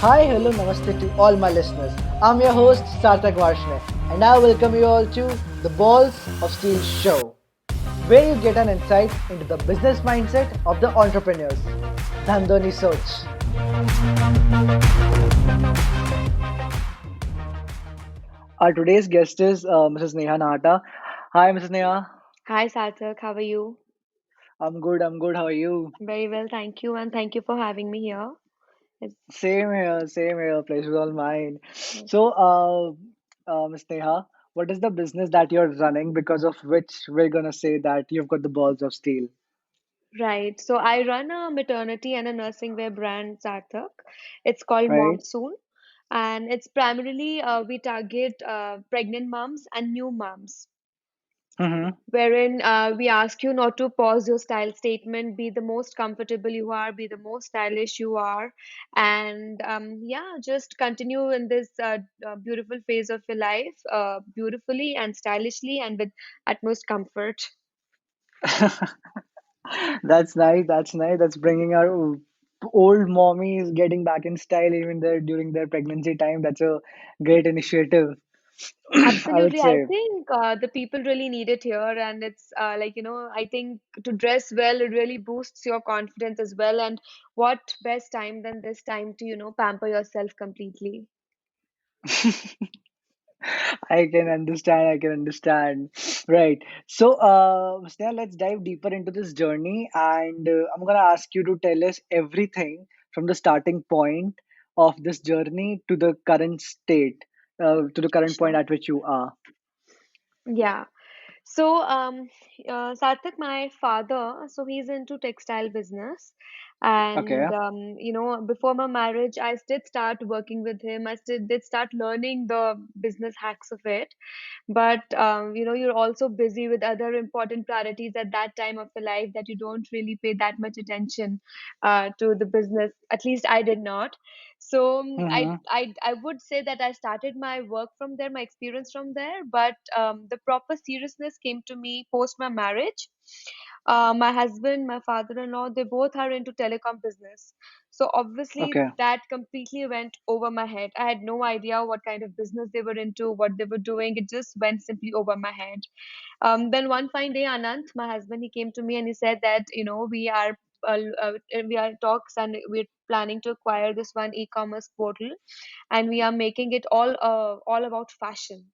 Hi, hello, namaste to all my listeners. I'm your host Sarthak Varshney, and I welcome you all to the Balls of Steel show, where you get an insight into the business mindset of the entrepreneurs. Dhandho ni Soch. Our today's guest is Mrs. Neha Nahata. Hi, Mrs. Neha. Hi Sarthak, how are you? I'm good. I'm good. How are you? Very well, thank you, and thank you for having me here. It's, Same here. Same here. Pleasure's all mine. yes. So, Ms. Neha, what is the business that you're running because of which we're gonna say that you've got the balls of steel, Right. So I run a maternity and a nursing wear brand, Sarthak. It's called right? Momsoon, and it's primarily we target pregnant moms and new moms. Mm-hmm. Wherein we ask you not to pause your style statement, be the most comfortable you are, be the most stylish you are, and yeah, just continue in this beautiful phase of your life, beautifully and stylishly and with utmost comfort. That's nice. That's nice. That's bringing our old mommies getting back in style even there during their pregnancy time. That's a great initiative, I would Absolutely. I say. think the people really need it here, and it's I think to dress well, it really boosts your confidence as well. And what best time than this time to, pamper yourself completely? I can understand. I can understand. Right. So, Sneha, let's dive deeper into this journey, and I'm gonna ask you to tell us everything from the starting point of this journey to the current state, to the current point Sure. at which you are. Yeah. So, Sarthak, my father, so he's into textile business. Okay. And, before my marriage, I did start working with him. I still did start learning the business hacks of it. But, you're also busy with other important priorities at that time of your life that you don't really pay that much attention to the business. At least I did not. So Mm-hmm. I would say that I started my work from there, my experience from there, but the proper seriousness came to me post my marriage. My husband, my father-in-law, they both are into telecom business. So obviously Okay. that completely went over my head. I had no idea what kind of business they were into, what they were doing. It just went simply over my head. Then one fine day, Anant, my husband, he came to me and he said that, we are in talks and we're planning to acquire this one e-commerce portal, and we are making it all about fashion.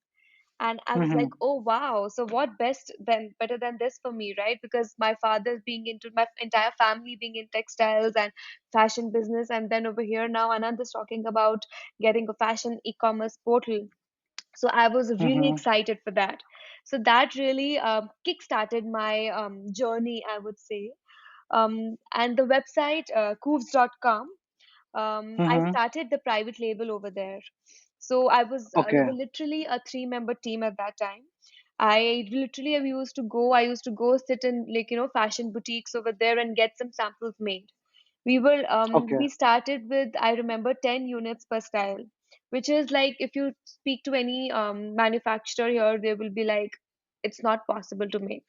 And I was like, Mm-hmm. oh wow, so what best than better than this for me, right? Because my father being into my entire family being in textiles and fashion business, and then over here now Anand is talking about getting a fashion e-commerce portal. So I was really Mm-hmm. excited for that. So that really kick-started my journey, I would say. And the website, coovs.com, I Mm-hmm. started the private label over there. So we Okay. were literally a three-member team at that time. I used to go sit in, like, fashion boutiques over there and get some samples made. Okay. We started with, I remember, 10 units per style, which is like, if you speak to any manufacturer here, they will be like, it's not possible to make.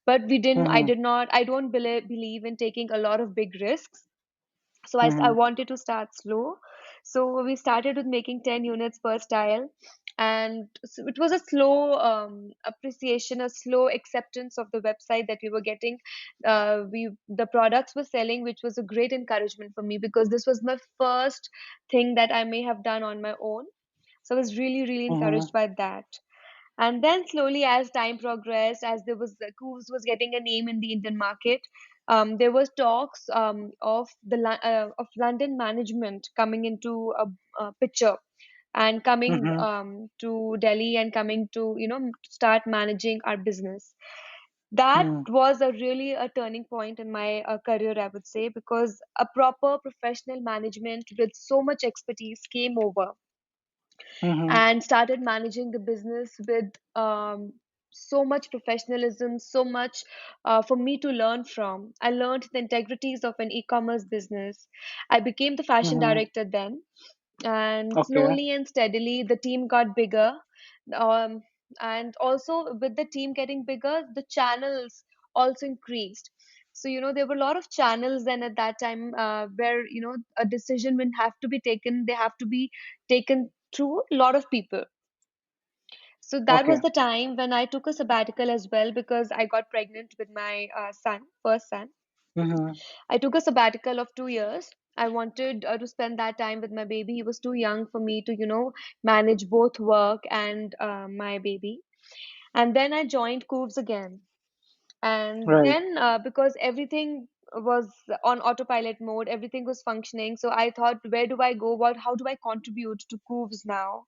But Mm-hmm. I don't believe in taking a lot of big risks. So I Mm-hmm. wanted to start slow. So we started with making 10 units per style. And so it was a slow appreciation, a slow acceptance of the website that we were getting. The products were selling, which was a great encouragement for me because this was my first thing that I may have done on my own. So I was really, really Mm-hmm. encouraged by that. And then slowly, as time progressed, as there was Cooves was getting a name in the Indian market, there was talks of London management coming into a picture and coming Mm-hmm. to Delhi and coming to start managing our business. That Mm-hmm. was a really a turning point in my career, I would say, because a proper professional management with so much expertise came over Mm-hmm. and started managing the business with so much professionalism, so much for me to learn from. I learned the integrities of an e-commerce business. I became the fashion Mm-hmm. director then, and Okay. slowly and steadily the team got bigger. Um, and also with the team getting bigger, the channels also increased. So, there were a lot of channels then at that time, where, a decision will have to be taken, they have to be taken through a lot of people. So that Okay. was the time when I took a sabbatical as well, because I got pregnant with my first son. Mm-hmm. I took a sabbatical of 2 years. I wanted to spend that time with my baby. He was too young for me to, manage both work and my baby. And then I joined Cooves again. And Right. then, because everything was on autopilot mode, everything was functioning. So I thought, where do I go? How do I contribute to Cooves now?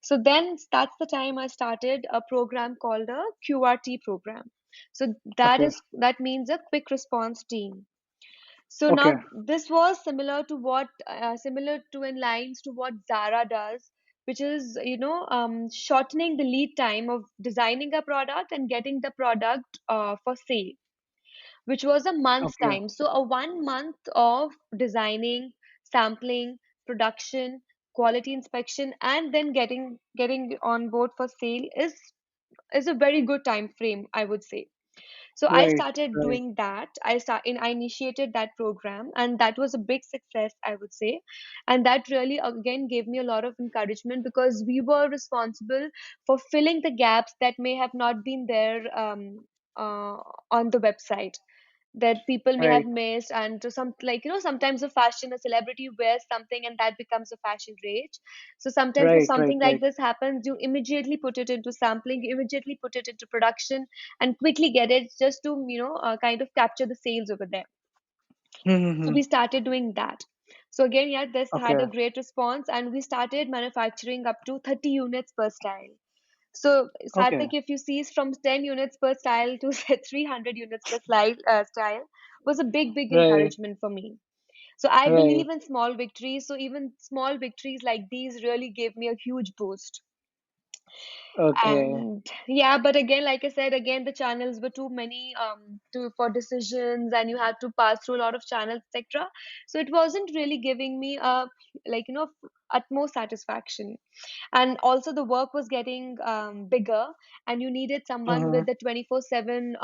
So then that's the time I started a program called a QRT program. So Okay. that means a quick response team. So Okay. now this was similar to in lines to what Zara does, which is, shortening the lead time of designing a product and getting the product for sale, which was a month's Okay. time. So a 1 month of designing, sampling, production, quality inspection, and then getting on board for sale is a very good time frame, I would say. So I Right. started Right. doing that. I initiated that program, and that was a big success, I would say. And that really again gave me a lot of encouragement, because we were responsible for filling the gaps that may have not been there uh, on the website, that people may have Right. missed. And to some, like, sometimes a fashion, a celebrity wears something and that becomes a fashion rage. So sometimes if Right. Right. something like Right. this happens, you immediately put it into sampling, you immediately put it into production, and quickly get it, just to kind of capture the sales over there. So Mm-hmm. we started doing that. So again, yeah, this had Okay. a great response, and we started manufacturing up to 30 units per style. So, Okay. Sarthak, if you see, from 10 units per style to say 300 units per style was a big, big Right. encouragement for me. So I Right. believe in small victories. So even small victories like these really gave me a huge boost. Okay. And yeah, but again, like I said, again, the channels were too many for decisions, and you had to pass through a lot of channels, etc. So it wasn't really giving me a, like, utmost satisfaction. And also the work was getting bigger, and you needed someone Mm-hmm. with the 24/7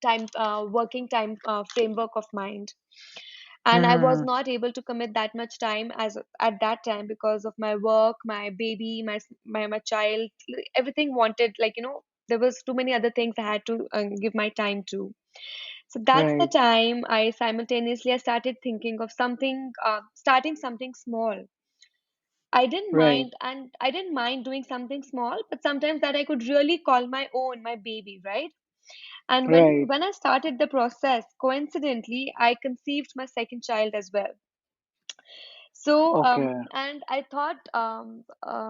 time working time framework of mind. And I was Mm-hmm. not able to commit that much time as at that time, because of my work, my baby, my child, everything wanted, like, there was too many other things I had to give my time to. So that's the Right. time I started thinking of starting something small. Right. I didn't mind doing something small, but sometimes that I could really call my own, my baby, right? And Right. when I started the process, coincidentally, I conceived my second child as well. So, Okay. and I thought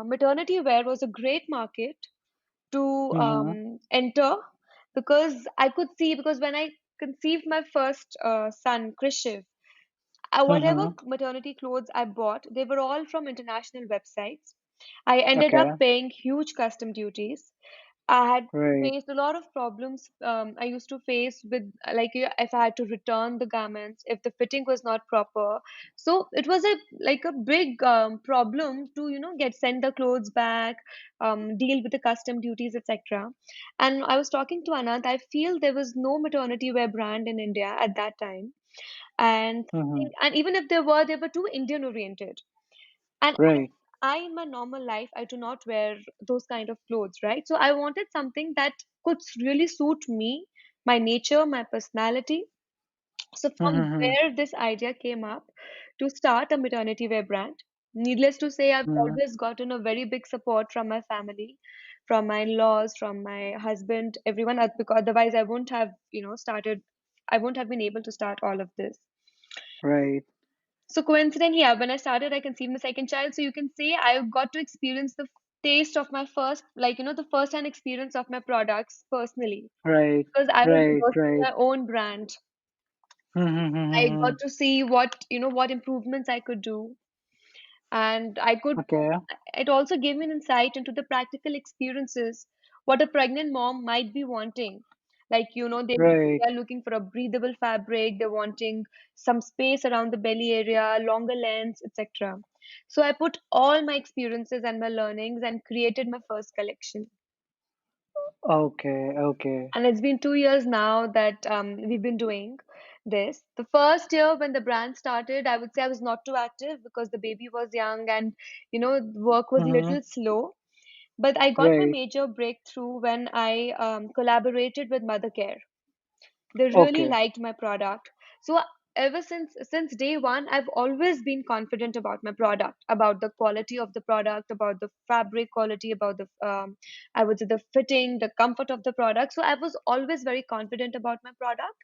maternity wear was a great market to Mm-hmm. enter, because I could see, because when I conceived my first son, Krishiv, whatever Mm-hmm. maternity clothes I bought, they were all from international websites. I ended up Okay. paying huge custom duties. I had Right. faced a lot of problems. I used to face with, like, if I had to return the garments, if the fitting was not proper. So it was a big problem to get send the clothes back, deal with the custom duties, etc. And I was talking to Anand. I feel there was no maternity wear brand in India at that time, and Mm-hmm. even if they were too Indian oriented. And Right. I in my normal life, I do not wear those kind of clothes, right? So I wanted something that could really suit me, my nature, my personality. So from Mm-hmm. where this idea came up to start a maternity wear brand. Needless to say, I've Mm-hmm. always gotten a very big support from my family, from my in-laws, from my husband, everyone, because otherwise I wouldn't have, I wouldn't have been able to start all of this. Right. So coincidentally, yeah, when I started, I conceived my second child. So you can say I got to experience the taste of my first, like, the first-hand experience of my products personally, Right. because I was Right. working Right. my own brand. I Mm-hmm. got to see what improvements I could do, and Okay. it also gave me an insight into the practical experiences, what a pregnant mom might be wanting. Like, Right. they are looking for a breathable fabric, they're wanting some space around the belly area, longer lengths, etc. So I put all my experiences and my learnings and created my first collection. Okay. Okay. And it's been 2 years now that we've been doing. this. The first year when the brand started, I would say I was not too active because the baby was young and work was Mm-hmm. little slow. But I got my Right. major breakthrough when I collaborated with Mother Care. They really Okay. liked my product. So ever since day one, I've always been confident about my product, about the quality of the product, about the fabric quality, about the I would say the fitting, the comfort of the product. So I was always very confident about my product,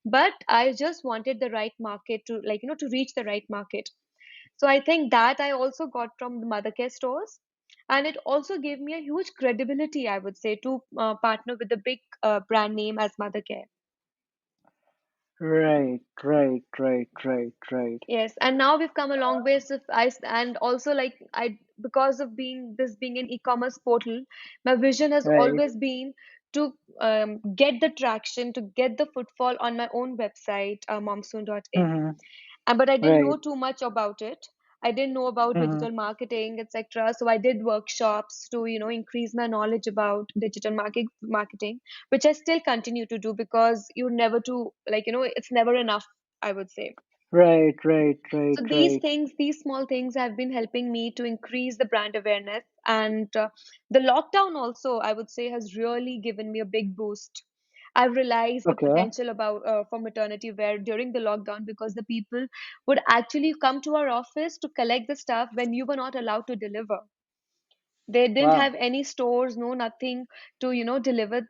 but I just wanted the right market to, to reach the right market. So I think that I also got from the Mother Care stores. And it also gave me a huge credibility, I would say, to partner with the big brand name as Mother Care. Right. Right. Right. Right. Right. Yes, and now we've come a long way. So and also like because of being an e-commerce portal, my vision has Right. always been to get the traction, to get the footfall on my own website, momsoon.in. Mm-hmm. And but I didn't Right. know too much about it. I didn't know about Mm-hmm. digital marketing, etc. So I did workshops to, increase my knowledge about digital marketing, which I still continue to do because you're never too, it's never enough, I would say. Right. Right. Right. So these Right. things, these small things have been helping me to increase the brand awareness. And the lockdown also, I would say, has really given me a big boost. I've realized the Okay. potential about for maternity wear during the lockdown because the people would actually come to our office to collect the stuff when you were not allowed to deliver. They didn't Wow. have any stores, no nothing to deliver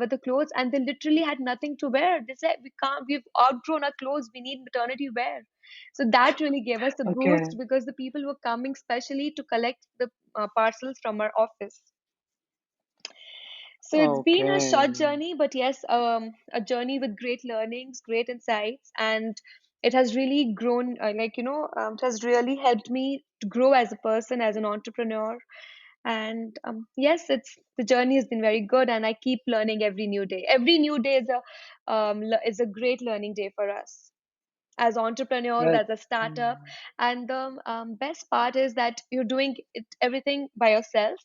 the clothes, and they literally had nothing to wear. They said, we can't, we've outgrown our clothes, we need maternity wear. So that really gave us a Okay. boost because the people were coming specially to collect the parcels from our office. So it's been a Okay. short journey, but yes, a journey with great learnings, great insights, and it has really grown. It has really helped me to grow as a person, as an entrepreneur. And yes, it's the journey has been very good, and I keep learning every new day. Every new day is a great learning day for us as entrepreneurs, That. as a startup. And the best part is that you're doing everything by yourself.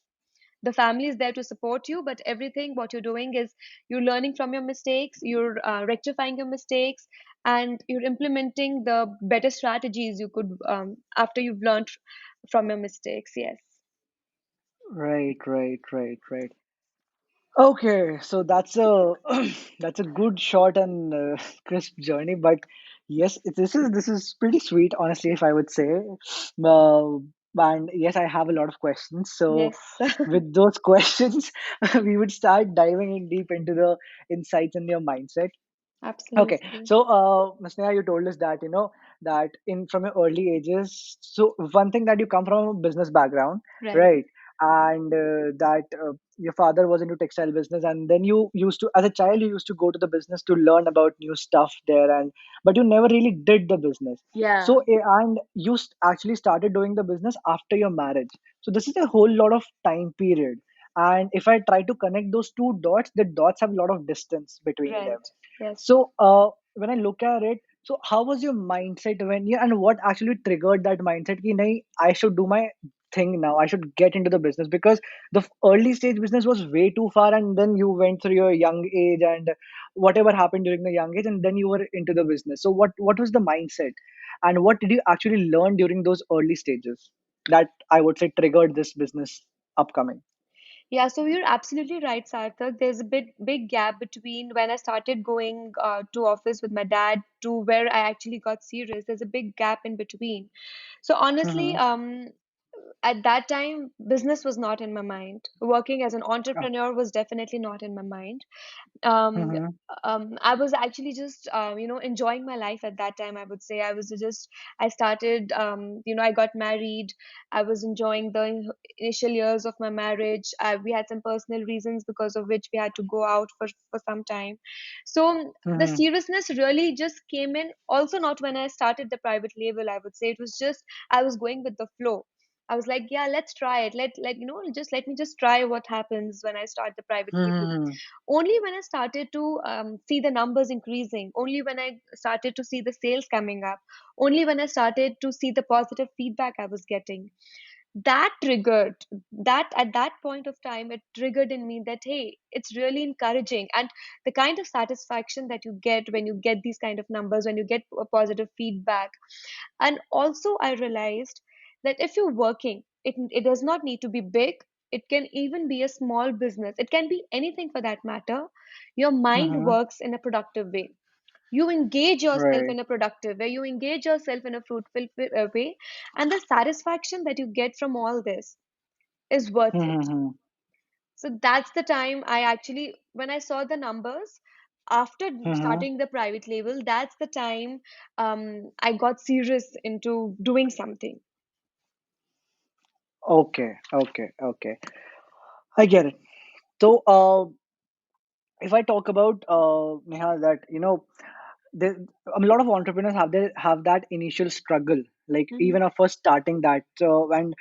The family is there to support you, but everything what you're doing is you're learning from your mistakes, you're rectifying your mistakes, and you're implementing the better strategies you could after you've learned from your mistakes. Yes. Right. Right. Right. Right. Okay, so that's a that's a good short and crisp journey, but yes, this is pretty sweet, honestly, if I would say. And yes, I have a lot of questions. So Yes. with those questions, we would start diving in deep into the insights and your mindset. Okay, Absolutely. so Ms. Neha, you told us that that in from your early ages. So one thing that you come from a business background, Right. right? And that your father was into textile business, and then you used to, as a child, you used to go to the business to learn about new stuff there, and but you never really did the business. Yeah. So and you actually started doing the business after your marriage. So this is a whole lot of time period. And if I try to connect those two dots, the dots have a lot of distance between them. Right. Yes. So when I look at it, so how was your mindset when you, and what actually triggered that mindset? Ki, nahi, I should do my thing now. I should get into the business because the early stage business was way too far, and then you went through your young age and whatever happened during the young age, and then you were into the business. So what was the mindset, and what did you actually learn during those early stages that I would say triggered this business upcoming? Yeah, so you're absolutely right, Sarthak. There's a big gap between when I started going to office with my dad to where I actually got serious. There's a big gap in between. So honestly, Mm-hmm. at that time, business was not in my mind. Working as an entrepreneur was definitely not in my mind. um, Mm-hmm. I was actually just enjoying my life at that time. I would say I started I got married. I was enjoying the initial years of my marriage. We had some personal reasons because of which we had to go out for some time. So the Mm-hmm. seriousness really just came in. Also, not when I started the private label. I would say it was just I was going with the flow. I was like, yeah, let's try it. Just let me just try what happens when I start the private label. Mm-hmm. Only when I started to see the numbers increasing, only when I started to see the sales coming up, only when I started to see the positive feedback I was getting, That triggered, that at that point of time it triggered in me that, hey, it's really encouraging. And the kind of satisfaction that you get when you get these kind of numbers, when you get a positive feedback. And also I realized that if you're working, it does not need to be big. It can even be a small business, it can be anything for that matter. Your mind Mm-hmm. works in a productive way. You engage yourself Right. in a productive way, you engage yourself in a fruitful way, and the satisfaction that you get from all this is worth it. Mm-hmm. So that's the time I actually, when I saw the numbers after Mm-hmm. starting the private label, that's the time I got serious into doing something. Okay. Okay. Okay. I get it. So, if I talk about Neha, that there, a lot of entrepreneurs have that initial struggle, like Hmm. even of first starting that. So, and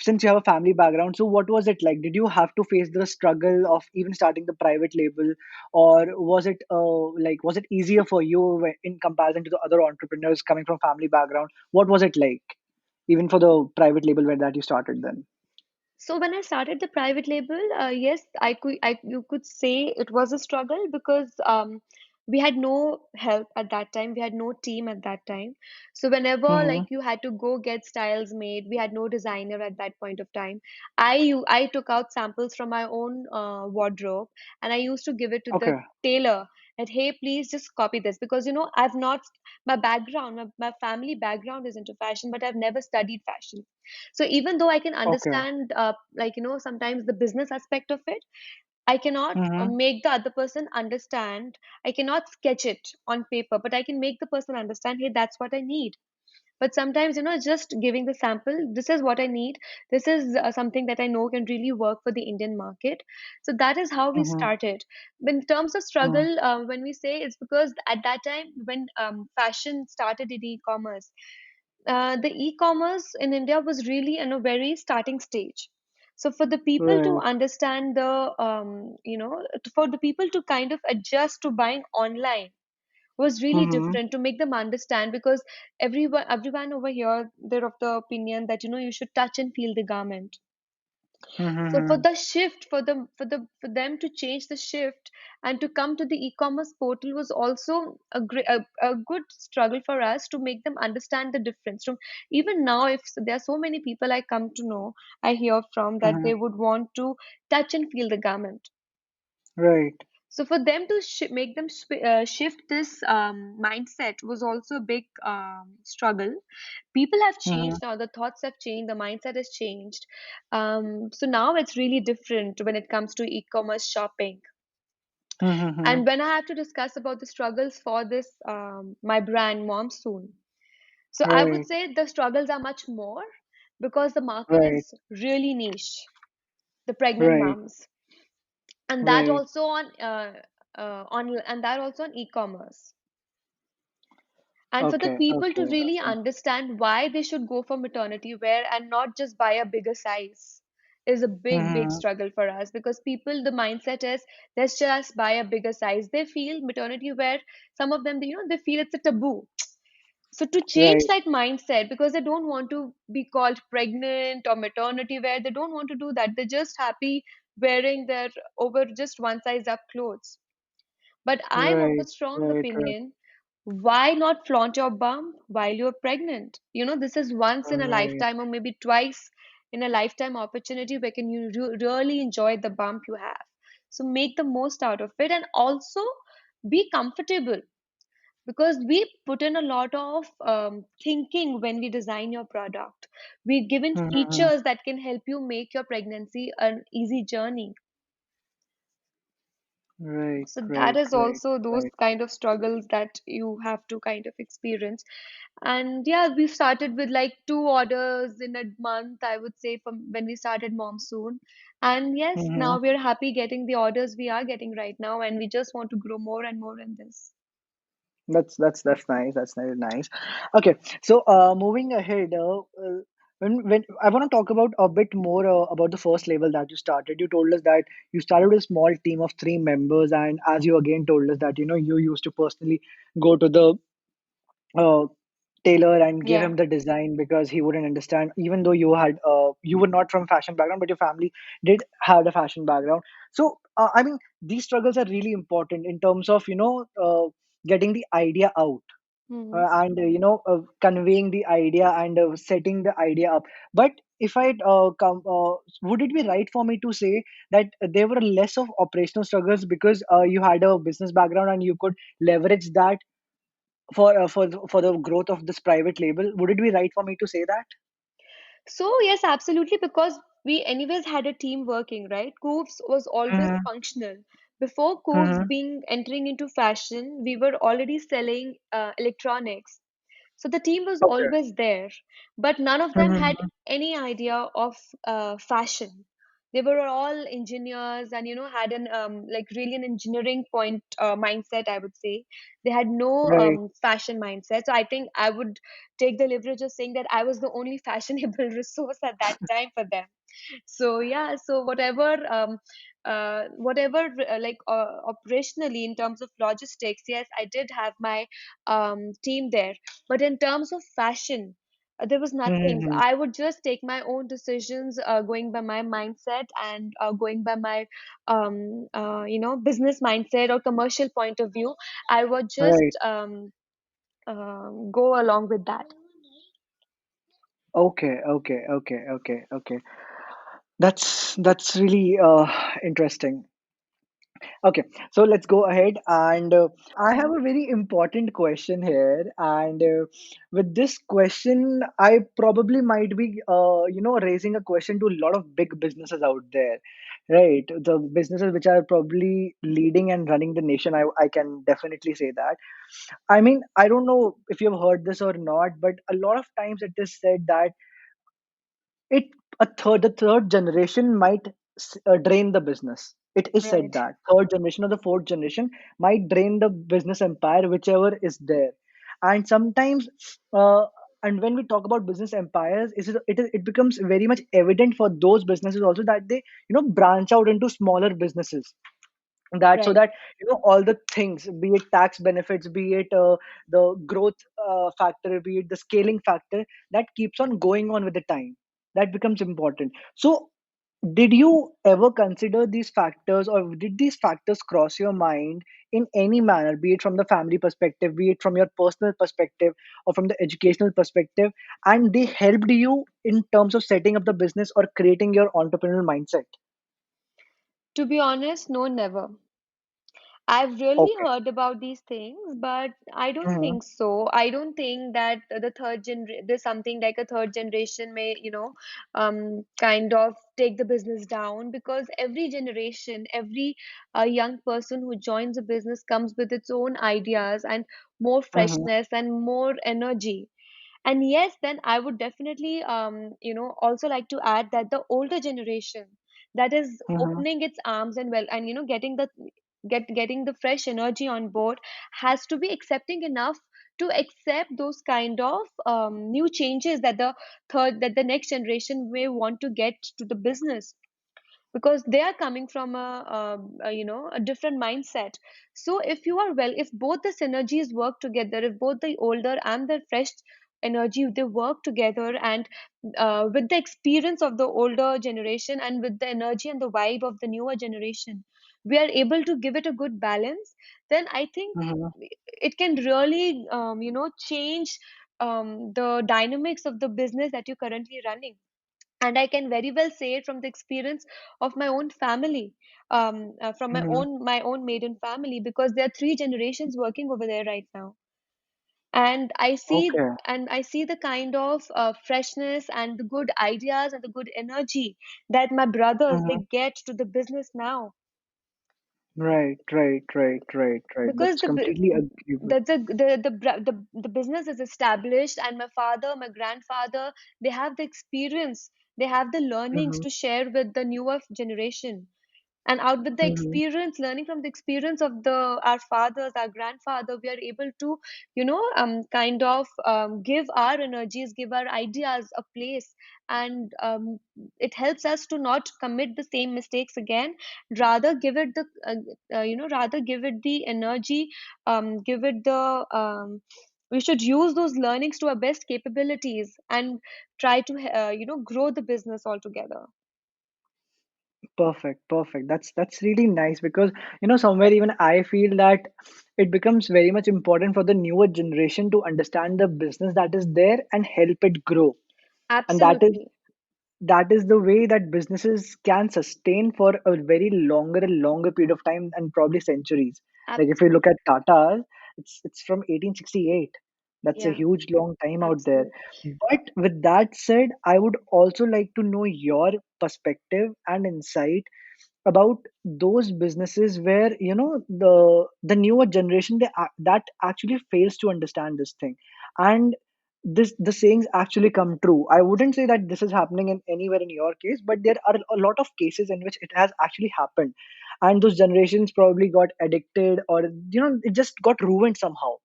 since you have a family background, so what was it like? Did you have to face the struggle of even starting the private label, or was it was it easier for you in comparison to the other entrepreneurs coming from family background? What was it like, even for the private label where that you started then? So when I started the private label, yes, you could say it was a struggle because we had no help at that time. We had no team at that time. So whenever Mm-hmm. like you had to go get styles made, we had no designer at that point of time. I took out samples from my own wardrobe, and I used to give it to the Okay. tailor. That, hey, please just copy this, because I've not, my background, my family background is into fashion, but I've never studied fashion. So even though I can Okay. understand sometimes the business aspect of it, I cannot Mm-hmm. make the other person understand. I cannot sketch it on paper, but I can make the person understand, hey, that's what I need. But sometimes, just giving the sample, this is what I need, this is something that I know can really work for the Indian market. So that is how we Mm-hmm. started. In terms of Mm-hmm. struggle, when we say, it's because at that time when fashion started in e-commerce, the e-commerce in India was really in a very starting stage. So for the people to Right. understand for the people to kind of adjust to buying online was really Mm-hmm. different, to make them understand, because everyone over here, they're of the opinion that you should touch and feel the garment. So for Mm-hmm. the shift, for them to change the shift and to come to the e-commerce portal was also a good struggle for us to make them understand the difference. So even now, if there are so many people I come to know, I hear from, that Mm-hmm. they would want to touch and feel the garment. Right. So for them to make them shift this mindset was also a big struggle. People have Mm-hmm. changed now, the thoughts have changed, the mindset has changed. So now it's really different when it comes to e-commerce shopping. Mm-hmm. And when I have to discuss about the struggles for this my brand Momsoon, so I would Right. say the struggles are much more, because the market Right. is really niche, the pregnant Right. moms, and that Right. also and that also on e-commerce. And for the Okay. people to Okay. really Okay. understand why they should go for maternity wear and not just buy a bigger size is a big Mm-hmm. struggle for us, because people, the mindset is, let's just buy a bigger size. They feel maternity wear, some of them, they feel it's a taboo. So to change Right. that mindset, because they don't want to be called pregnant or maternity wear, they don't want to do that. They're just happy wearing their over just one size up clothes. But I'm of the Right. strong Right. Right. opinion, why not flaunt your bump while you're pregnant? This is once in a Right. lifetime, or maybe twice in a lifetime opportunity where can you really enjoy the bump you have. So make the most out of it, and also be comfortable, because we put in a lot of thinking when we design your product. We given Mm-hmm. features that can help you make your pregnancy an easy journey. Right. So that Right. is Right. also those Right. kind of struggles that you have to kind of experience. And yeah, we started with like two orders in a month, I would say, from when we started Monsoon. And yes, Mm-hmm. now we're happy getting the orders we are getting right now, and we just want to grow more and more in this. That's nice. That's very nice. Okay. So, moving ahead, when I want to talk about a bit more about the first label that you started. You told us that you started with a small team of 3 members, and as you again told us that you used to personally go to the uh, tailor and give Yeah. him the design because he wouldn't understand, even though you were not from fashion background, but your family did have a fashion background. So I mean, these struggles are really important in terms of getting the idea out, Hmm. and conveying the idea and setting the idea up. But if I come would it be right for me to say that there were less of operational struggles because you had a business background and you could leverage that for the growth of this private label? Would it be right for me to say that? So yes, absolutely, because we anyways had a team working, right? Cooves was always Mm-hmm. functional. Before Cooves Mm-hmm. being entering into fashion, we were already selling electronics. So the team was Okay. always there, but none of them had Mm-hmm. any idea of fashion. They were all engineers and had an like really an engineering point mindset, I would say. They had no Right. fashion mindset. So I think I would take the leverage of saying that I was the only fashionable resource at that time for them. So yeah, so whatever like operationally in terms of logistics, yes, I did have my team there, but in terms of fashion, there was nothing. Mm-hmm. I would just take my own decisions, going by my mindset and going by my business mindset or commercial point of view. I would just Right. go along with that. Okay. Okay. Okay. Okay. Okay. That's really interesting. Okay, so let's go ahead, and I have a very important question here. And with this question, I probably might be, raising a question to a lot of big businesses out there, right? The businesses which are probably leading and running the nation. I can definitely say that. I mean, I don't know if you've heard this or not, but a lot of times it is said that it the third generation might drain the business. It is said Right, that third generation or the fourth generation might drain the business empire, whichever is there. And sometimes uh, and when we talk about business empires, it becomes very much evident for those businesses also that they branch out into smaller businesses, that so right. that all the things, be it tax benefits, be it the growth factor, be it the scaling factor, that keeps on going on with the time, that becomes important. So did you ever consider these factors, or did these factors cross your mind in any manner, be it from the family perspective, be it from your personal perspective, or from the educational perspective, and they helped you in terms of setting up the business or creating your entrepreneurial mindset? To be honest, no, never. I've really Okay. heard about these things, but I don't Mm-hmm. think so. I don't think that there's something like a third generation may, kind of take the business down, because every generation, every young person who joins a business comes with its own ideas and more Mm-hmm. freshness and more energy. And yes, then I would definitely, also like to add that the older generation that is Mm-hmm. opening its arms and well, and getting the fresh energy on board, has to be accepting enough to accept those kind of new changes that the next generation may want to get to the business, because they are coming from a different mindset. So if you are well, if both the synergies work together, if both the older and the fresh energy, they work together, and with the experience of the older generation and with the energy and the vibe of the newer generation, we are able to give it a good balance, then I think Mm-hmm. it can really change the dynamics of the business that you're currently running. And I can very well say it from the experience of my own family, from Mm-hmm. my own maiden family, because there are three generations working over there right now. And Okay. I see the kind of freshness and the good ideas and the good energy that my brothers they Mm-hmm. get to the business now. Right, right, right, right, right. Because That's completely agree with. the business is established, and my father, my grandfather, they have the experience, they have the learnings Mm-hmm. to share with the newer generation. And out with the Mm-hmm. experience, learning from the experience of the our fathers, our grandfather, we are able to kind of give our energies, give our ideas a place. And it helps us to not commit the same mistakes again, rather give it the rather give it the energy, give it the We should use those learnings to our best capabilities and try to grow the business altogether. Perfect, perfect. That's really nice because somewhere even I feel that it becomes very much important for the newer generation to understand the business that is there and help it grow. And Absolutely. that is the way that businesses can sustain for a very longer and longer period of time and probably centuries. Like if you look Absolutely. at Tata, it's from 1868. That's a Yeah, huge long time out there. absolutely. But with that said, I would also like to know your perspective and insight about those businesses where the newer generation that actually fails to understand this thing, and this the sayings actually come true. I wouldn't say that this is happening in anywhere in your case, but there are a lot of cases in which it has actually happened, and those generations probably got addicted, or it just got ruined somehow.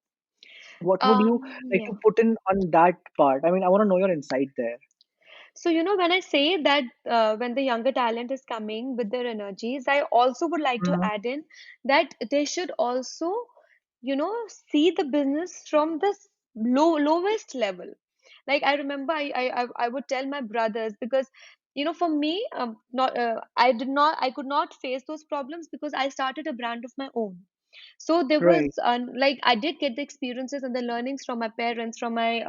What would you like to Yeah. put in on that part? I mean, I want to know your insight there. So, when I say that when the younger talent is coming with their energies, I also would like to Mhm. add in that they should also, see the business from the lowest level. Like I remember, I would tell my brothers because, for me, not I could not face those problems because I started a brand of my own. So there was Right. like I did get the experiences and the learnings from my parents, from my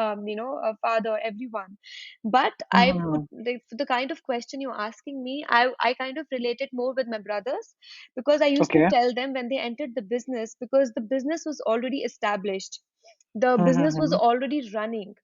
father, everyone. But I would Mhm. the kind of question you're asking me, I kind of related more with my brothers because I used to Okay. tell them when they entered the business, because the business was already established, the business was Mhm. already running.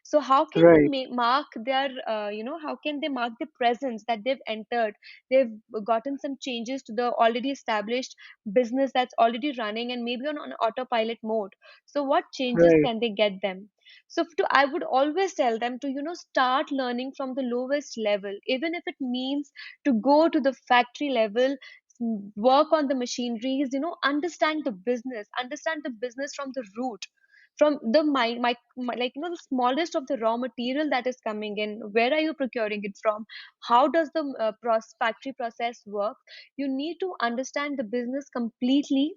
So how can they Right. mark their how can they mark the presence that they've entered, they've gotten some changes to the already established business that's already running and maybe on autopilot mode. So what changes Right. can they get them? So I would always tell them to start learning from the lowest level, even if it means to go to the factory level, work on the machineries, understand the business from the root, from the like the smallest of the raw material that is coming in, where are you procuring it from, how does the factory process work. You need to understand the business completely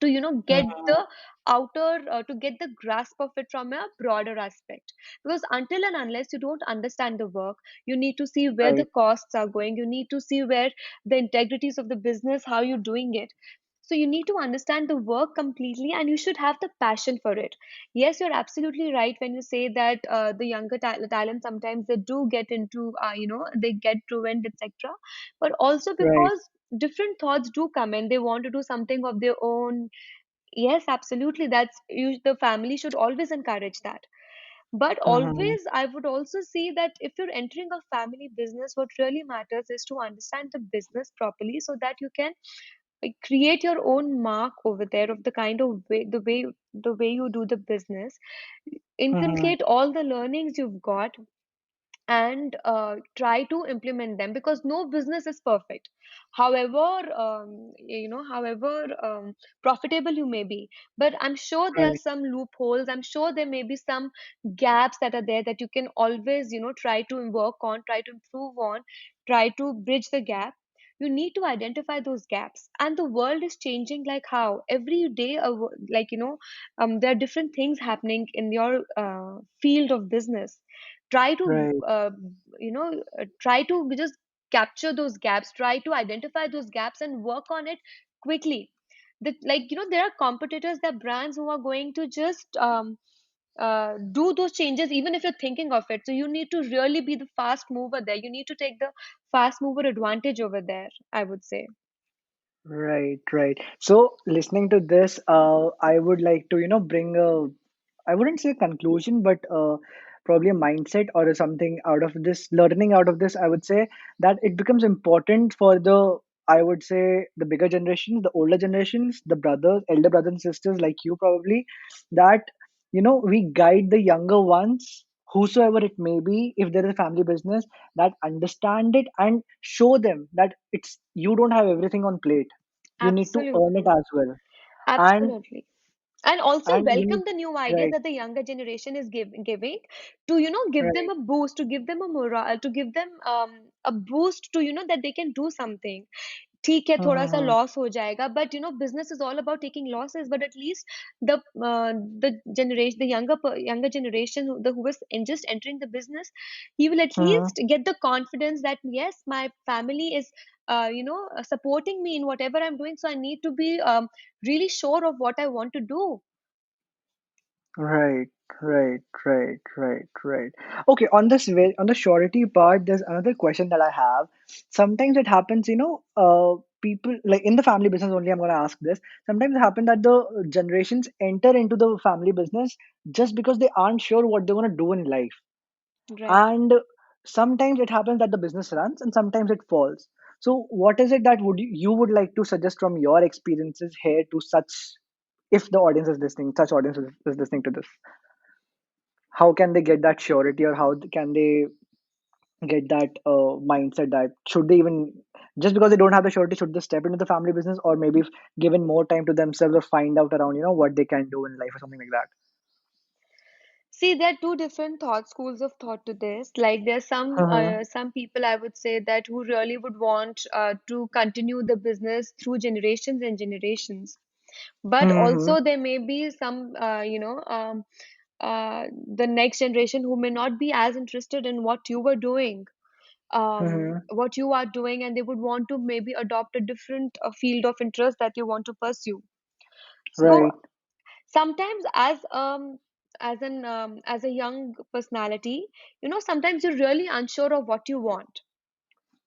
to get Mhm. the outer to get the grasp of it from a broader aspect. Because until and unless you don't understand the work, you need to see where the Right. costs are going, you need to see where the integrities of the business, how you're doing it. So you need to understand the work completely and you should have the passion for it. Yes, you're absolutely right when you say that the younger talent sometimes they do get into they get ruined, etc. But also Right. because different thoughts do come in, they want to do something of their own. Yes, absolutely, the family should always encourage that. But Mhm. always I would also see that if you're entering a family business, what really matters is to understand the business properly so that you can create your own mark over there of the kind of way you do the business, Mhm. inculcate all the learnings you've got, and try to implement them, because no business is perfect. However however profitable you may be, but I'm sure there are Right. some loopholes, I'm sure there may be some gaps that are there that you can always try to work on, try to improve on, try to bridge the gap. You need to identify those gaps, and the world is changing like how every day there are different things happening in your field of business. Try to Right. try to just capture those gaps, try to identify those gaps and work on it quickly. That, there are competitors, there are brands who are going to just do those changes even if you're thinking of it. So you need to really be the fast mover there, you need to take the fast mover advantage over there, I would say. Right, right. So, listening to this, I would like to, bring I wouldn't say conclusion, but probably a mindset or something out of this, learning out of this. I would say that it becomes important for I would say, the bigger generations, the older generations, the brothers, elder brothers and sisters like you probably, that, we guide the younger ones, whosoever it may be, if there is a family business, that understand it and show them that you don't have everything on plate. You need to earn it Absolutely. as well. And Absolutely. And also you welcome need, the new ideas right, that the younger generation is giving, to give them right, a boost, to give them a morale, to give them a boost to that they can do something. ठीक है थोड़ा सा Mm-hmm. Loss हो जाएगा, but business is all about taking losses, but at least the the younger generation who is just entering the business, he will at Mm-hmm. least get the confidence that yes, my family is supporting me in whatever I'm doing, so I need to be really sure of what I want to do. Right, right. Okay, on this way, on the surety part, there's another question that I have. Sometimes it happens, people like in the family business only, I'm gonna ask this. Sometimes it happens that the generations enter into the family business just because they aren't sure what they're gonna do in life. Right. And sometimes it happens that the business runs and sometimes it falls. So what is it that you would like to suggest from your experiences here to such, if the audience is listening, such audience is listening to this, how can they get that surety, or how can they get that mindset that should they even, just because they don't have the surety, should they step into the family business, or maybe if given more time to themselves, or find out around what they can do in life or something like that. See, there are two different schools of thought to this. Like there's Mm-hmm. some people I would say that who really would want to continue the business through generations and generations. But Mm-hmm. also there may be some the next generation who may not be as interested in what you were doing, Mm-hmm. what you are doing, and they would want to maybe adopt a different field of interest that you want to pursue. So Right, sometimes as a young personality, sometimes you're really unsure of what you want.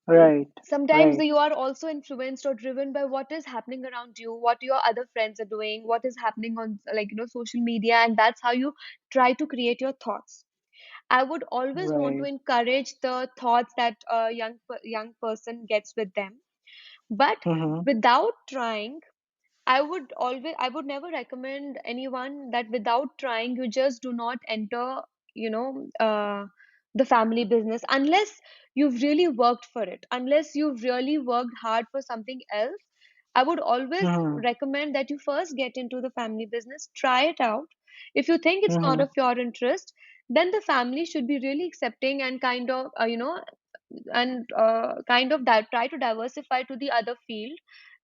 right, Sometimes right. you are also influenced or driven by what is happening around you, what your other friends are doing, what is happening on like social media, and that's how you try to create your thoughts. I would always want to Right. encourage the thoughts that a young person gets with them, but Mm-hmm. without trying, I would never recommend anyone that without trying, you just do not enter, you know, uh, the family business unless you've really worked for it, unless you've really worked hard for something else. I would always Mm-hmm. recommend that you first get into the family business, try it out. If you think it's not Mm-hmm. of your interest, then the family should be really accepting and kind of, kind of try to diversify to the other field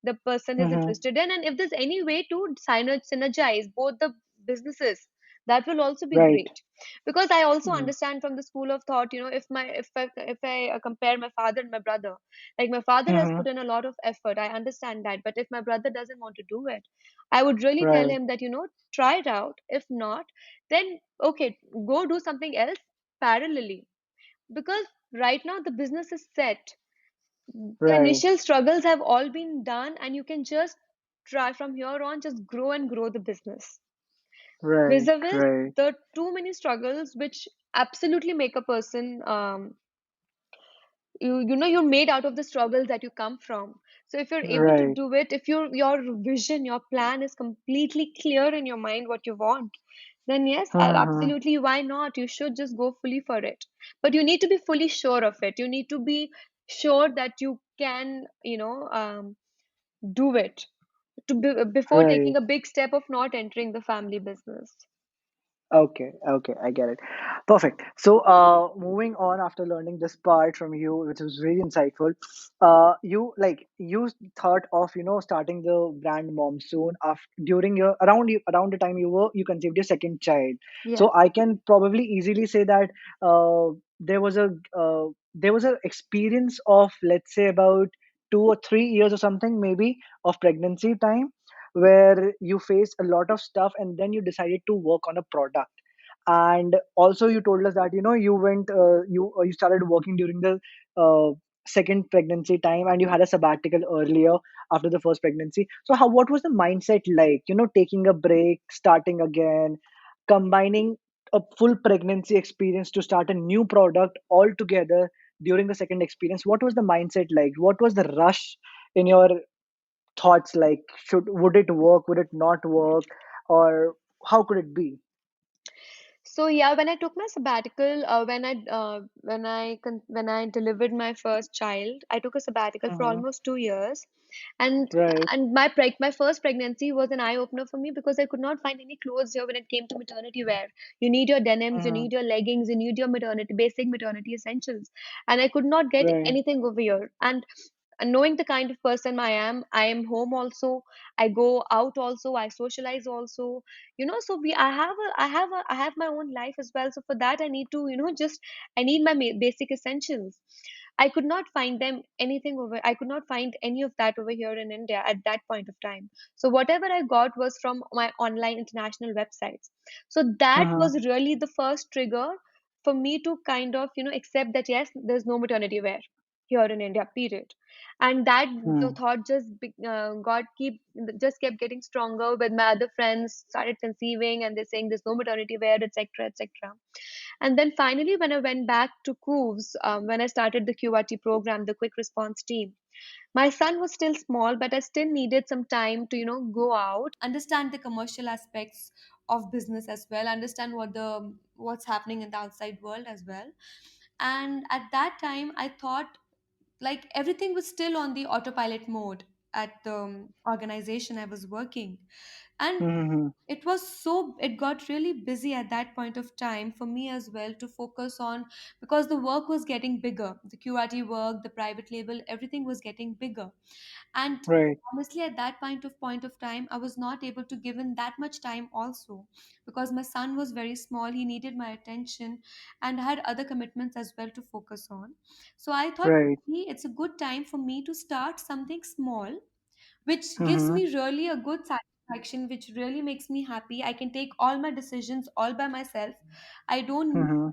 the person is Mm-hmm. interested in, and if there's any way to synergize both the businesses, that will also be Right. great. Because I also Mm-hmm. understand from the school of thought, if I compare my father and my brother, like my father has Mm-hmm. put in a lot of effort, I understand that, but if my brother doesn't want to do it, I would really tell Right. him that try it out. If not, then okay, go do something else parallelly, because right now the business is set. The Right. initial struggles have all been done, and you can just try from here on, just grow and grow the business. Right. Vis-a-vis Right. the too many struggles which absolutely make a person you're made out of the struggles that you come from. So if you're able to Right. do it, if your vision, your plan is completely clear in your mind what you want, then yes, Mm-hmm. absolutely, why not? You should just go fully for it. But you need to be fully sure of it. You need to be sure that you can do it before taking Right. a big step of not entering the family business. Okay, okay, I get it. Perfect. So, moving on after learning this part from you, which was really insightful, you thought of starting the brand Momsoon after during your around the time you conceived your second child. Yeah. So I can probably easily say that there was a experience of, let's say, about 2 or 3 years or something maybe of pregnancy time, where you faced a lot of stuff and then you decided to work on a product. And also you told us that you started working during the uh, second pregnancy time, and you had a sabbatical earlier after the first pregnancy. So what was the mindset like, taking a break, starting again, combining a full pregnancy experience to start a new product all together during the second experience? What was the mindset like? What was the rush in your thoughts, like, would it work, would it not work, or how could it be? So yeah, when I took my sabbatical, when I delivered my first child, I took a sabbatical for Hmm. almost 2 years, and Right. my first pregnancy was an eye opener for me because I could not find any clothes here when it came to maternity wear. You need your denims, you Hmm. need your leggings, you need your maternity basic maternity essentials, and I could not get Right. anything over here. And knowing the kind of person I am home also, I go out also, I socialize also, so we I have my own life as well. So for that I need to, just I need my basic essentials. I could not find them anything over. I could not find any of that over here in India at that point of time. So whatever I got was from my online international websites. So that Uh-huh. was really the first trigger for me to kind of, accept that yes, there's no maternity wear here in India, period. And that the Hmm. thought got keep just kept getting stronger with my other friends started conceiving and they're saying there's no maternity wear, etc., etc. And then finally, when I went back to Cooves, when I started the QRT program, the quick response team, my son was still small, but I still needed some time to, go out, understand the commercial aspects of business as well, understand what's happening in the outside world as well. And at that time, I thought like everything was still on the autopilot mode at the organization I was working. And Hmm. it got really busy at that point of time for me as well to focus on, because the work was getting bigger, the QRT work, the private label, everything was getting bigger. And Right. honestly, at that point of time, I was not able to give in that much time also, because my son was very small, he needed my attention, and I had other commitments as well to focus on. So I thought, Right. "Hey, it's a good time for me to start something small which gives Hmm. me really a good satisfaction, which really makes me happy. I can take all my decisions all by myself. I don't need Hmm.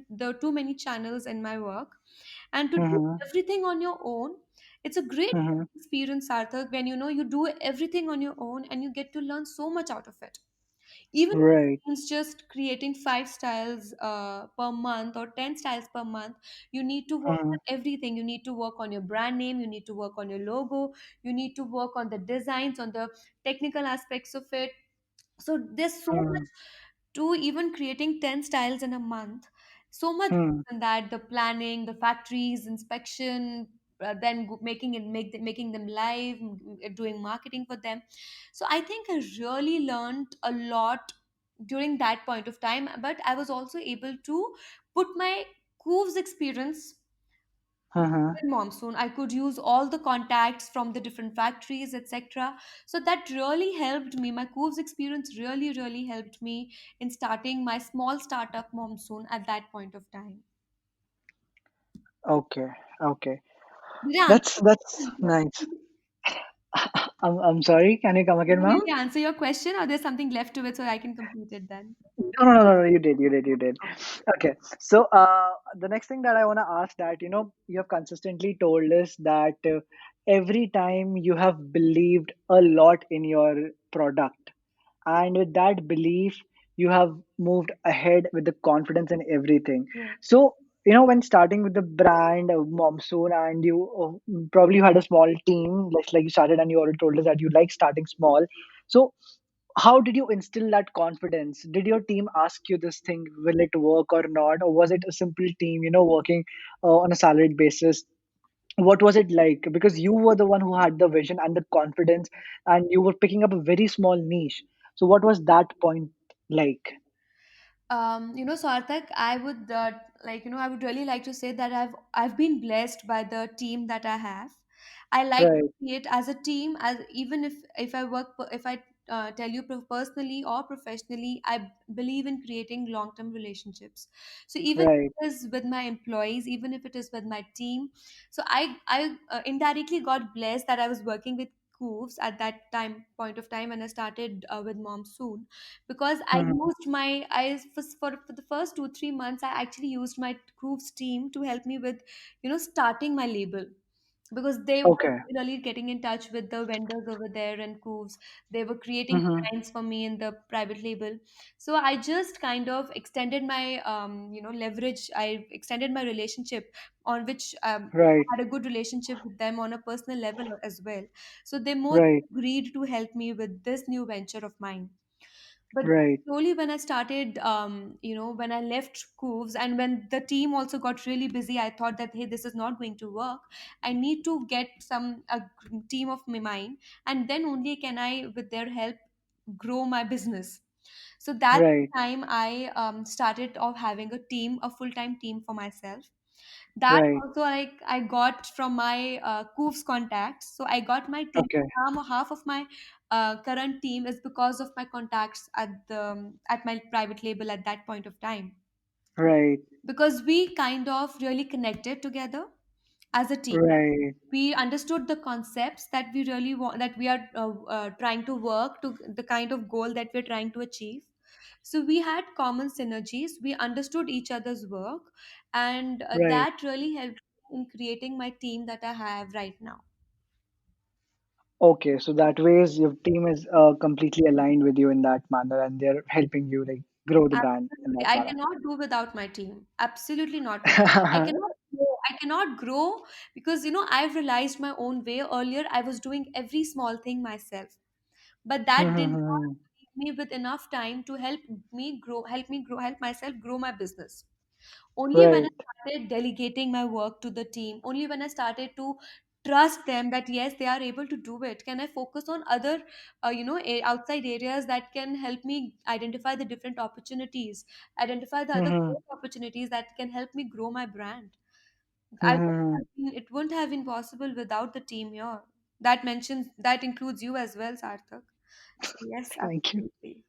there are too many channels in my work, and to do Hmm. everything on your own, it's a great Hmm. experience, Sarthak, when you do everything on your own and you get to learn so much out of it. Even if Right. it means just creating 5 styles per month or 10 styles per month, you need to work Hmm. on everything. You need to work on your brand name, you need to work on your logo, you need to work on the designs, on the technical aspects of it. So there's so much Hmm. to even creating 10 styles in a month. So much Hmm. in that, the planning, the factories inspection, then making them live, doing marketing for them. So I think I really learned a lot during that point of time, but I was also able to put my Cooves experience Hmm. in Monsoon. I could use all the contacts from the different factories, etc. So that really helped me. My Cooves experience really helped me in starting my small startup Monsoon at that point of time. Okay. Okay. Did I That's answer? nice. I'm sorry. Can you come Did again, I ma'am? really answer your question, or there's something left to it so I can complete it then? No. You did. You did. You did. Okay. Okay. So, the next thing that I want to ask, that you have consistently told us that every time you have believed a lot in your product, and with that belief, you have moved ahead with the confidence and everything. Yeah. So, when starting with the brand Momsoon, and you probably you had a small team, like you started, and you already told us that you like starting small. So how did you instill that confidence? Did your team ask you this thing, will it work or not, or was it a simple team, working on a salaried basis? What was it like? Because you were the one who had the vision and the confidence, and you were picking up a very small niche. So what was that point like? Sarthak, I would I would really like to say that I've been blessed by the team that I have. I like to Right. see it as a team, as even if I if I tell you personally or professionally, I believe in creating long-term relationships. So even if Right. it is with my employees, even if it is with my team, so I indirectly got blessed that I was working with Cooves at that time point of time when I started with Mom Soon, because I Mhm. used my I for the first 2 3 months I actually used my Grooves team to help me with starting my label, because they were Okay. really getting in touch with the vendors over there and Cooves. They were creating Hmm. designs for me in the private label. So I just kind of extended my leverage. I extended my relationship on which Right. had a good relationship with them on a personal level as well. So they more Right. agreed to help me with this new venture of mine. But Right. slowly, when I started, when I left Cooves and when the team also got really busy, I thought that, hey, this is not going to work. I need to get team of mine, and then only can I, with their help, grow my business. So that Right. time I started off having a team, a full time team for myself. That Right. also I got from my Coof's contacts. So I got my team. Okay. Half of my current team is because of my contacts at my private label at that point of time, Right. because we kind of really connected together as a team. Right. We understood the concepts that we really want, that we are trying to work to the kind of goal that we're trying to achieve. So we had common synergies, we understood each other's work, and Right. that really helped in creating my team that I have right now. Okay. So that ways your team is completely aligned with you in that manner, and they're helping you like grow the brand in Absolutely. that I manner. cannot do without my team. Absolutely not. I cannot grow because I've realized my own way. Earlier, I was doing every small thing myself, but that did not leave me with enough time to help myself grow my business. Only when I Right. started delegating my work to the team, only when I started to trust them that yes, they are able to do it, can I focus on other outside areas that can help me identify the different opportunities, identify the other Mm-hmm. growth opportunities that can help me grow my brand. Mm-hmm. It wouldn't have been possible without the team here. That includes you as well, Sarthak. So yes, Thank you. absolutely.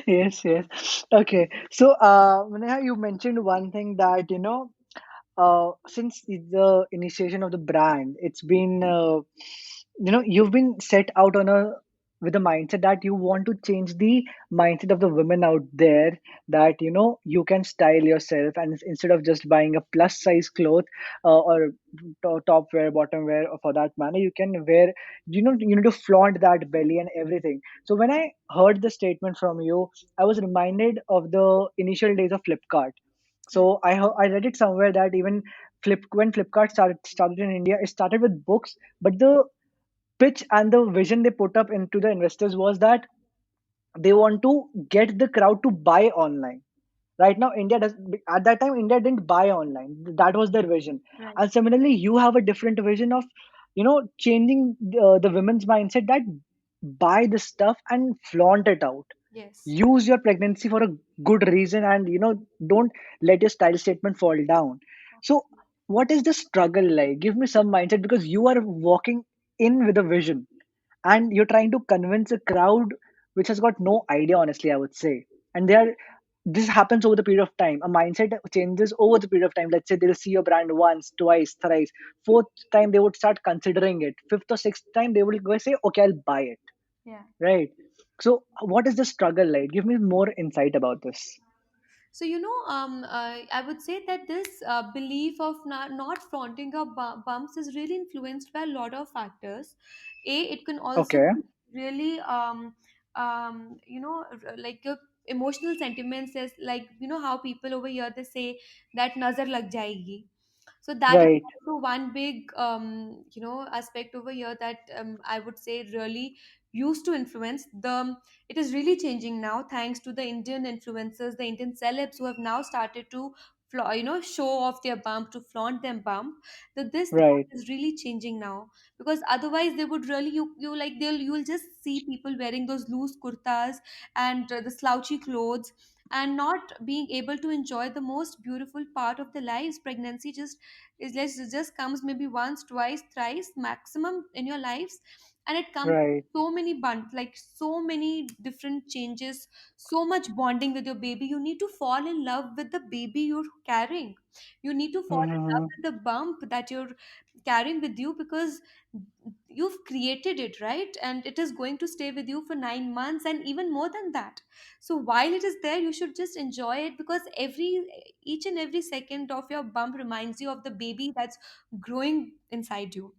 Yes, yes. Okay. So, Neha, you mentioned one thing that, since the initiation of the brand, it's been, you've been set out on a with a mindset that you want to change the mindset of the women out there, that you can style yourself, and instead of just buying a plus size cloth, or top wear, bottom wear, or for that matter, you can wear, you need to flaunt that belly and everything. So when I heard the statement from you, I was reminded of the initial days of Flipkart. Yeah, So I read it somewhere that even when Flipkart started in India, it started with books, but the pitch and the vision they put up into the investors was that they want to get the crowd to buy online. Right now, India does. At that time, India didn't buy online. That was their vision. right. And similarly, you have a different vision of, changing the women's mindset that buy the stuff and flaunt it out. Yes. Use your pregnancy for a good reason, and don't let your style statement fall down. So what is the struggle like? Give me some mindset, because you are walking in with a vision, and you're trying to convince a crowd which has got no idea, honestly, I would say. And they are this happens over the period of time. A mindset changes over the period of time. Let's say they'll see your brand once, twice, thrice. Fourth time, they would start considering it. Fifth or sixth time, they will go say, okay, I'll buy it. Yeah. Right. So what is the struggle like? Give me more insight about this. So, I would say that this belief of not flaunting our bumps is really influenced by a lot of factors. It can also Okay. be really, like your emotional sentiments is like, how people over here, they say that nazar lag jayegi. So that is Right. also one big, aspect over here that I would say really used to influence the. It is really changing now thanks to the Indian influencers, the Indian celebs who have now started to show off their bump, to flaunt their bump. That Right. is really changing now, because otherwise they would really you like you'll just see people wearing those loose kurtas and the slouchy clothes, and not being able to enjoy the most beautiful part of the lives. Pregnancy just comes maybe once, twice, thrice maximum in your lives, and it comes Right. so many like so many different changes, so much bonding with your baby. You need to fall in love with the baby you're carrying. You need to fall in love Mm-hmm. with the bump that you're carrying with you, because you've created it, right? And it is going to stay with you for 9 months and even more than that. So while it is there, you should just enjoy it, because each and every second of your bump reminds you of the baby that's growing inside you.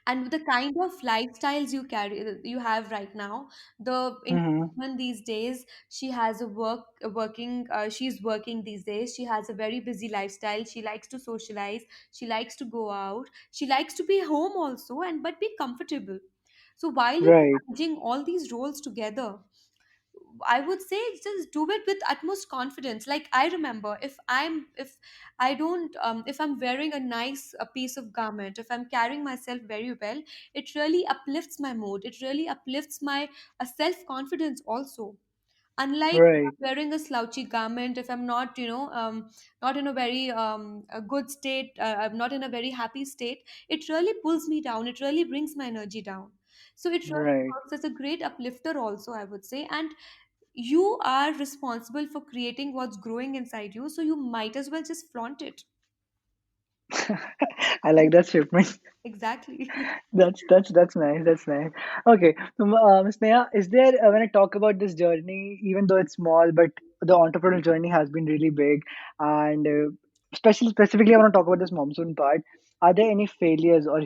And with the kind of lifestyles you have right now, the Indian Mm-hmm. woman these days, she has she's working these days, she has a very busy lifestyle, she likes to socialize, she likes to go out, she likes to be home also, and but be comfortable. So while you're Right. managing all these roles together, I would say just do it with utmost confidence. Like I remember, if I don't if I'm wearing a nice piece of garment, if I'm carrying myself very well, it really uplifts my mood. It really uplifts my self confidence also. Unlike Right. wearing a slouchy garment, if I'm not, not in a very a good state, I'm not in a very happy state, it really pulls me down. It really brings my energy down. So it really Right. works as a great uplifter also, I would say. And you are responsible for creating what's growing inside you, so you might as well just flaunt it. I like that shipment. Exactly. That's nice. That's nice. Okay, Ms. Neha, is there when I talk about this journey, even though it's small, but the entrepreneurial journey has been really big, and especially specifically, I want to talk about this monsoon part. Are there any failures or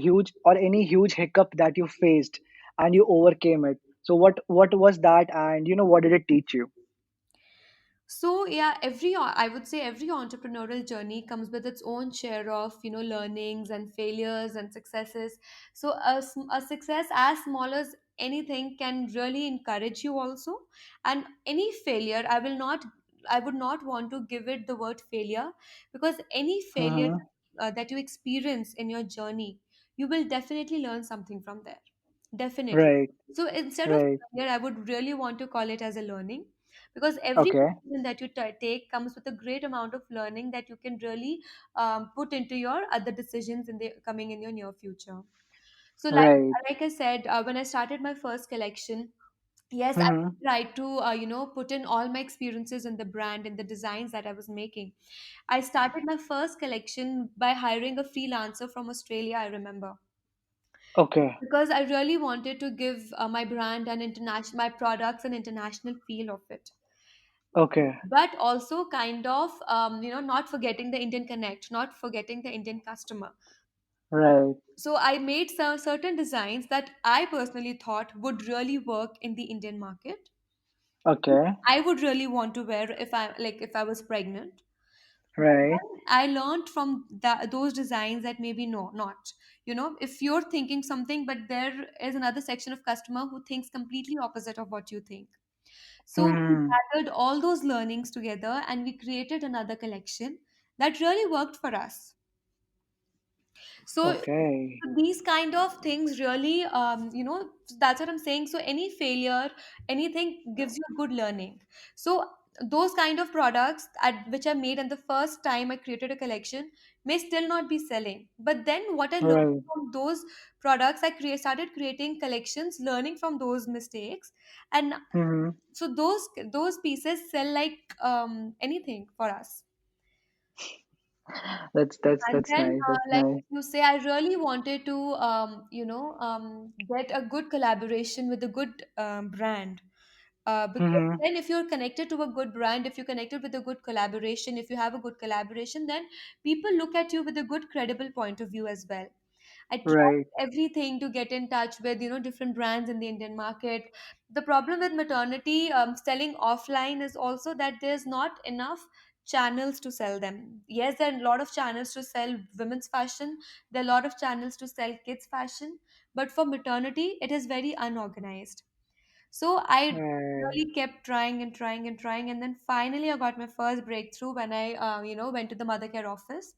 any huge hiccup that you faced and you overcame it? So what was that, and what did it teach you? So yeah, I would say every entrepreneurial journey comes with its own share of, learnings and failures and successes. So a success as small as anything can really encourage you also. And any failure, I would not want to give it the word failure, because any failure Mm-hmm. that you experience in your journey, you will definitely learn something from there. Definitely. Right. So instead of Right. failure, I would really want to call it as a learning, because every Okay. decision that you take comes with a great amount of learning that you can really put into your other decisions in the coming in your near future. So Right. like I said, when I started my first collection, yes, I Mm-hmm. tried to put in all my experiences in the brand and the designs that I was making. I started my first collection by hiring a freelancer from Australia, I remember, Okay. because I really wanted to give my brand and international my products an international feel of it, Okay. but also kind of not forgetting the Indian connect, not forgetting the Indian customer. Right. So I made some certain designs that I personally thought would really work in the Indian market. Okay. I would really want to wear if I was pregnant. But Right. then I learned from those designs that maybe no, not. If you're thinking something, but there is another section of customer who thinks completely opposite of what you think. So we Mm-hmm. gathered all those learnings together and we created another collection that really worked for us. So Okay. these kind of things really, that's what I'm saying. So any failure, anything gives you good learning. So those kind of products which I made, and the first time I created a collection, may still not be selling. But then what I learned Right. from those products, started creating collections, learning from those mistakes, and Mm-hmm. so those pieces sell like anything for us. And That's then, nice. That's like nice. you say, I really wanted to, get a good collaboration with a good brand. Because Mm-hmm. then, if you're connected to a good brand, if you're connected with a good collaboration, if you have a good collaboration, then people look at you with a good, credible point of view as well. I tried Right. everything to get in touch with different brands in the Indian market. The problem with maternity selling offline is also that there's not enough channels to sell them. Yes, there are a lot of channels to sell women's fashion. There are a lot of channels to sell kids fashion, but for maternity, it is very unorganized. So I Right. really kept trying and trying and trying, and then finally I got my first breakthrough when I, went to the mother care office.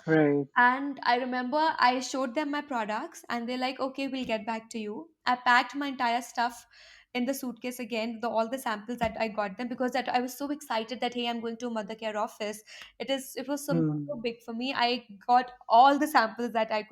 Right. And I remember I showed them my products and they're like, okay, we'll get back to you. I packed my entire stuff in the suitcase again, all the samples that I got them, because that I was so excited that hey, I'm going to a mother care office. It was something Mm. so big for me. I got all the samples that I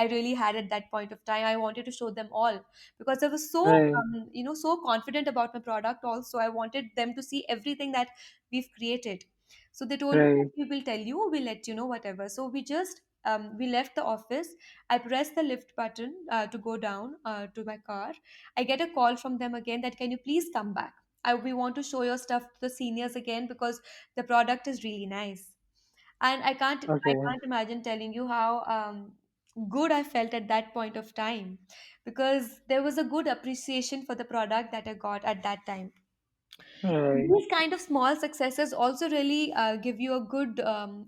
really had at that point of time. I wanted to show them all because I was so Right. so confident about my product also. I wanted them to see everything that we've created. So they told me, Right. we will tell you, we'll let you know, whatever. So we left the office. I pressed the lift button to go down to my car. I get a call from them again that can you please come back? We want to show your stuff to the seniors again because the product is really nice. And I Okay. can't imagine telling you how good I felt at that point of time, because there was a good appreciation for the product that I got at that time. Right. These kind of small successes also really give you a good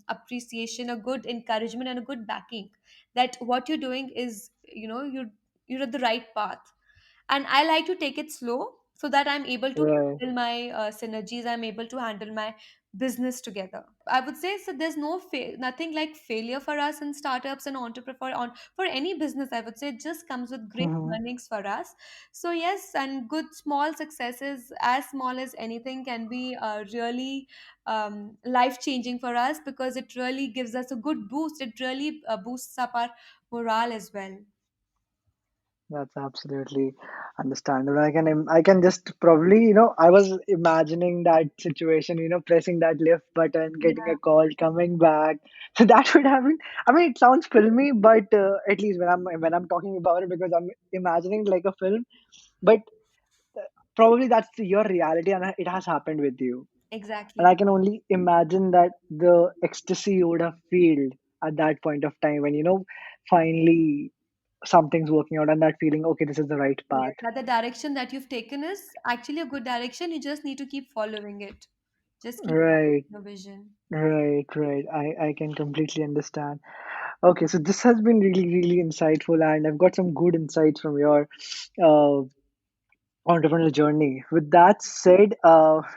appreciation, a good encouragement, and a good backing that what you're doing is, you're at the right path. And I like to take it slow so that I'm able to Right. handle my synergies, I'm able to handle my business together. I would say, so there's nothing like failure for us in startups and entrepreneur for any business. I would say it just comes with great Hmm. learnings for us. So yes, and good small successes, as small as anything, can be really life changing for us, because it really gives us a good boost. It really boosts up our morale as well. That's absolutely understandable. I can just probably, I was imagining that situation, pressing that lift button, getting Yeah, a call, coming back. So that would happen. I mean, it sounds filmy, but at least when I'm talking about it, because I'm imagining like a film. But probably that's your reality, and it has happened with you. And I exactly. can only imagine that the ecstasy you would have felt at that point of time when finally something's working out, and that feeling, okay, this is the right path. Yes, that the direction that you've taken is actually a good direction. You just need to keep following it. Just keep Right, following your vision. right. I can completely understand. Okay, so this has been really, really insightful, and I've got some good insights from your uh, entrepreneurial journey. With that said,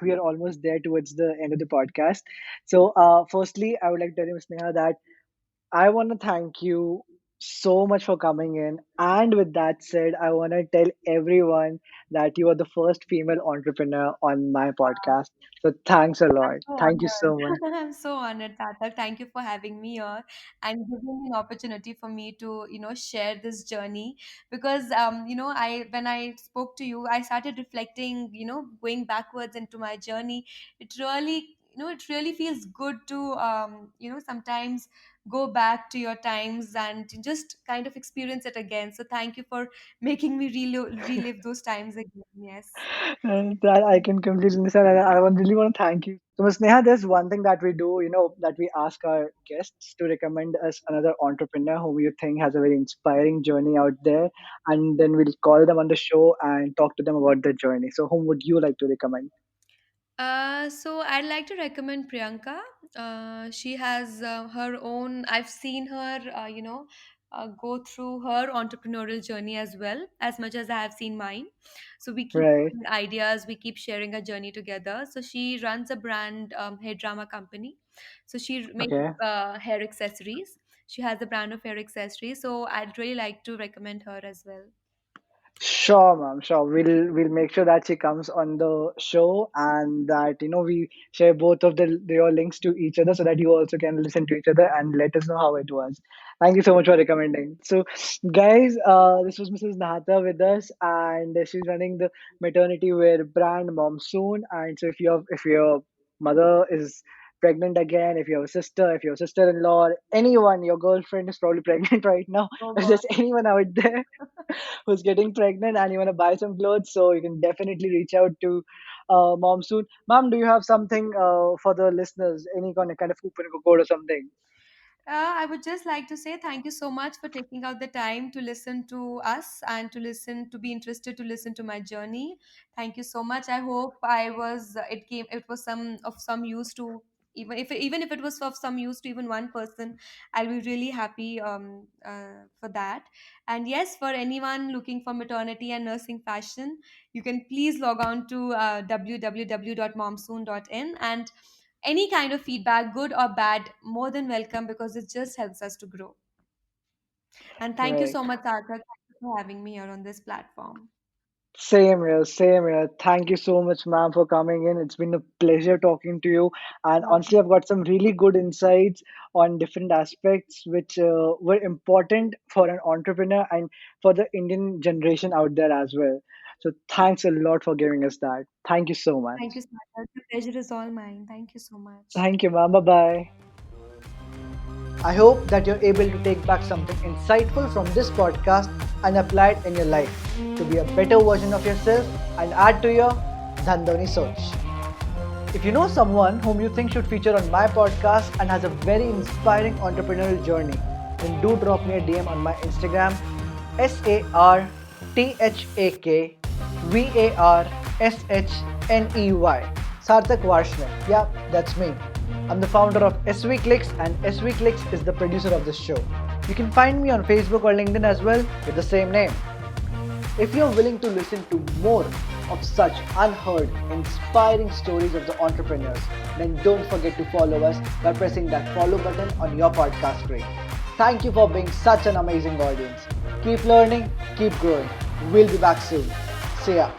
we are almost there towards the end of the podcast. So, firstly, I would like to tell you, Ms. Neha, that I want to thank you so much for coming in. And with that said, I want to tell everyone that you are the first female entrepreneur on my podcast. So thanks a I'm lot. so Thank you so much. honored. I'm so honored, Tata. Thank you for having me here and giving me an opportunity for me to, share this journey. Because, when I spoke to you, I started reflecting, going backwards into my journey. It really, it really feels good to, sometimes go back to your times and just kind of experience it again. So thank you for making me relive those times again. Yes. That I can completely understand. And really want to thank you. So, Ms. Neha, there's one thing that we do, that we ask our guests to recommend us another entrepreneur whom you think has a very inspiring journey out there. And then we'll call them on the show and talk to them about their journey. So, whom would you like to recommend? So I'd like to recommend Priyanka. She has her own. I've seen her, go through her entrepreneurial journey as well, as much as I have seen mine. So we keep Right. sharing ideas, we keep sharing a journey together. So she runs a brand hair drama company. So she makes Okay. hair accessories. She has a brand of hair accessories. So I'd really like to recommend her as well. Sure, ma'am. Sure. We'll make sure that she comes on the show, and that we share both of your links to each other so that you also can listen to each other and let us know how it was. Thank you so much for recommending. So, guys, this was Mrs. Nahata with us, and she's running the maternity wear brand Momsoon. And so, if your mother is pregnant again, if you have a sister, if your sister-in-law, anyone, your girlfriend is probably pregnant right now. Oh If God. there's anyone out there who's getting pregnant and you want to buy some clothes, so you can definitely reach out to mom soon. Mom, do you have something for the listeners? Any kind of coupon code or something? I would just like to say thank you so much for taking out the time to listen to us and to be interested to listen to my journey. Thank you so much. I hope it was some use to, even if it was of some use to even one person. I'll be really happy for that. And yes, for anyone looking for maternity and nursing fashion, you can please log on to www.momsoon.in, and any kind of feedback, good or bad, more than welcome, because it just helps us to grow. And thank you Right. so much, Sarthak. Thank you for having me here on this platform. Same here, same here. Thank you so much, ma'am, for coming in. It's been a pleasure talking to you. And honestly, I've got some really good insights on different aspects which were important for an entrepreneur and for the Indian generation out there as well. So thanks a lot for giving us that. Thank you so much. Thank you, Sarthak. The pleasure is all mine. Thank you so much. Thank you, ma'am. Bye bye. I hope that you're able to take back something insightful from this podcast and apply it in your life to be a better version of yourself and add to your Dhandhoni Soch. If you know someone whom you think should feature on my podcast and has a very inspiring entrepreneurial journey, then do drop me a DM on my Instagram, SarthakVarshney. Sarthak Varshney. Yeah, that's me. I'm the founder of SV Clicks, and SV Clicks is the producer of this show. You can find me on Facebook or LinkedIn as well with the same name. If you're willing to listen to more of such unheard, inspiring stories of the entrepreneurs, then don't forget to follow us by pressing that follow button on your podcast screen. Thank you for being such an amazing audience. Keep learning, keep growing. We'll be back soon. See ya.